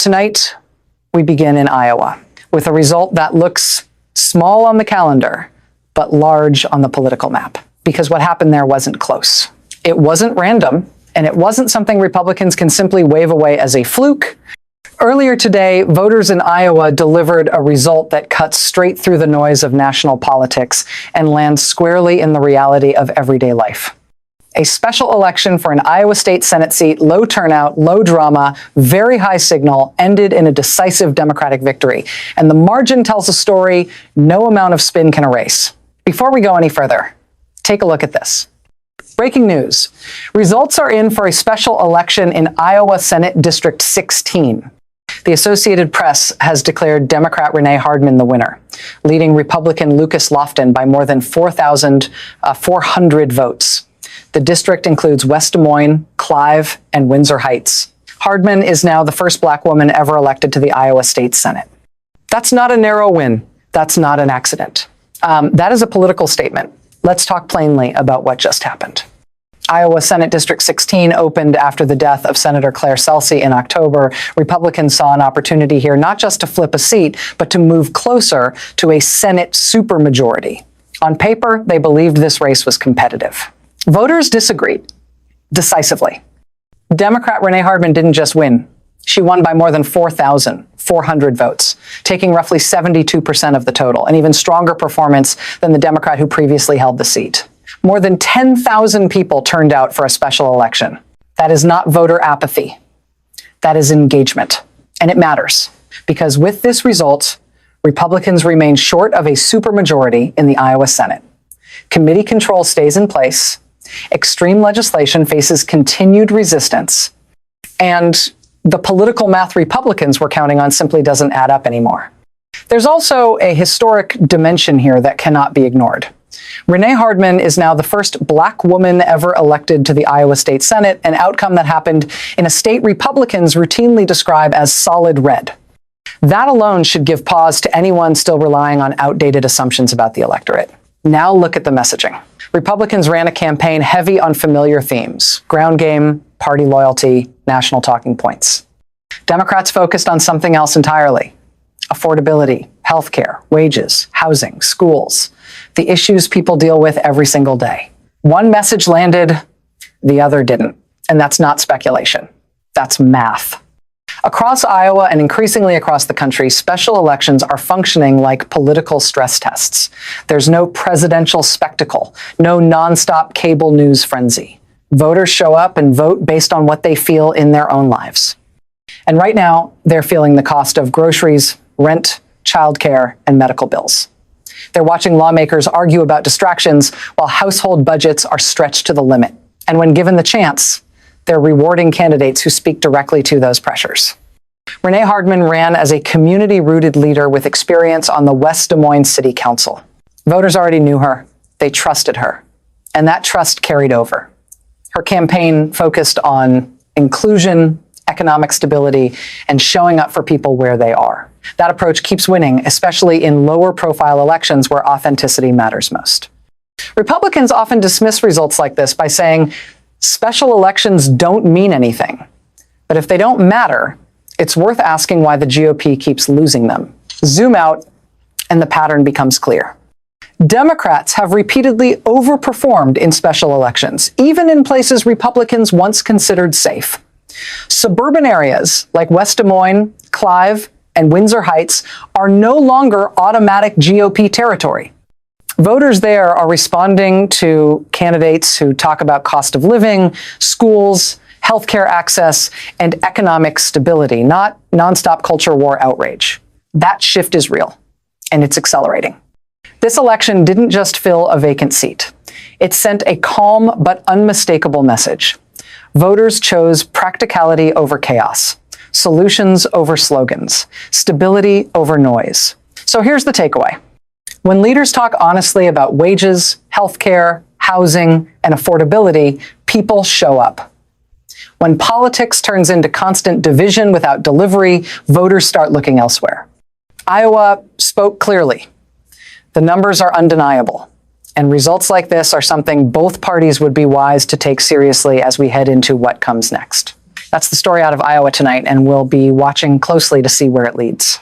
Tonight, we begin in Iowa with a result that looks small on the calendar, but large on the political map, because what happened there wasn't close. It wasn't random, and it wasn't something Republicans can simply wave away as a fluke. Earlier today, voters in Iowa delivered a result that cuts straight through the noise of national politics and lands squarely in the reality of everyday life. A special election for an Iowa State Senate seat, low turnout, low drama, very high signal, ended in a decisive Democratic victory. And the margin tells a story no amount of spin can erase. Before we go any further, take a look at this. Breaking news. Results are in for a special election in Iowa Senate District 16. The Associated Press has declared Democrat Renee Hardman the winner, leading Republican Lucas Lofton by more than 4,400 votes. The district includes West Des Moines, Clive, and Windsor Heights. Hardman is now the first Black woman ever elected to the Iowa State Senate. That's not a narrow win. That's not an accident. That is a political statement. Let's talk plainly about what just happened. Iowa Senate District 16 opened after the death of Senator Claire Celsey in October. Republicans saw an opportunity here not just to flip a seat, but to move closer to a Senate supermajority. On paper, they believed this race was competitive. Voters disagreed decisively. Democrat Renee Hardman didn't just win. She won by more than 4,400 votes, taking roughly 72% of the total, an even stronger performance than the Democrat who previously held the seat. More than 10,000 people turned out for a special election. That is not voter apathy. That is engagement. And it matters, because with this result, Republicans remain short of a supermajority in the Iowa Senate. Committee control stays in place. Extreme legislation faces continued resistance, and the political math Republicans were counting on simply doesn't add up anymore. There's also a historic dimension here that cannot be ignored. Renee Hardman is now the first Black woman ever elected to the Iowa State Senate, an outcome that happened in a state Republicans routinely describe as solid red. That alone should give pause to anyone still relying on outdated assumptions about the electorate. Now look at the messaging. Republicans ran a campaign heavy on familiar themes: ground game, party loyalty, national talking points. Democrats focused on something else entirely: affordability, healthcare, wages, housing, schools, the issues people deal with every single day. One message landed, the other didn't. And that's not speculation. That's math. Across Iowa and increasingly across the country, special elections are functioning like political stress tests. There's no presidential spectacle, no nonstop cable news frenzy. Voters show up and vote based on what they feel in their own lives. And right now, they're feeling the cost of groceries, rent, childcare, and medical bills. They're watching lawmakers argue about distractions while household budgets are stretched to the limit. And when given the chance, they're rewarding candidates who speak directly to those pressures. Renee Hardman ran as a community-rooted leader with experience on the West Des Moines City Council. Voters already knew her. They trusted her. And that trust carried over. Her campaign focused on inclusion, economic stability, and showing up for people where they are. That approach keeps winning, especially in lower-profile elections where authenticity matters most. Republicans often dismiss results like this by saying, special elections don't mean anything. But if they don't matter, it's worth asking why the GOP keeps losing them. Zoom out, and the pattern becomes clear. Democrats have repeatedly overperformed in special elections, even in places Republicans once considered safe. Suburban areas like West Des Moines, Clive, and Windsor Heights are no longer automatic GOP territory. Voters there are responding to candidates who talk about cost of living, schools, healthcare access, and economic stability, not nonstop culture war outrage. That shift is real, and it's accelerating. This election didn't just fill a vacant seat. It sent a calm but unmistakable message. Voters chose practicality over chaos, solutions over slogans, stability over noise. So here's the takeaway. When leaders talk honestly about wages, healthcare, housing, and affordability, people show up. When politics turns into constant division without delivery, voters start looking elsewhere. Iowa spoke clearly. The numbers are undeniable. And results like this are something both parties would be wise to take seriously as we head into what comes next. That's the story out of Iowa tonight, and we'll be watching closely to see where it leads.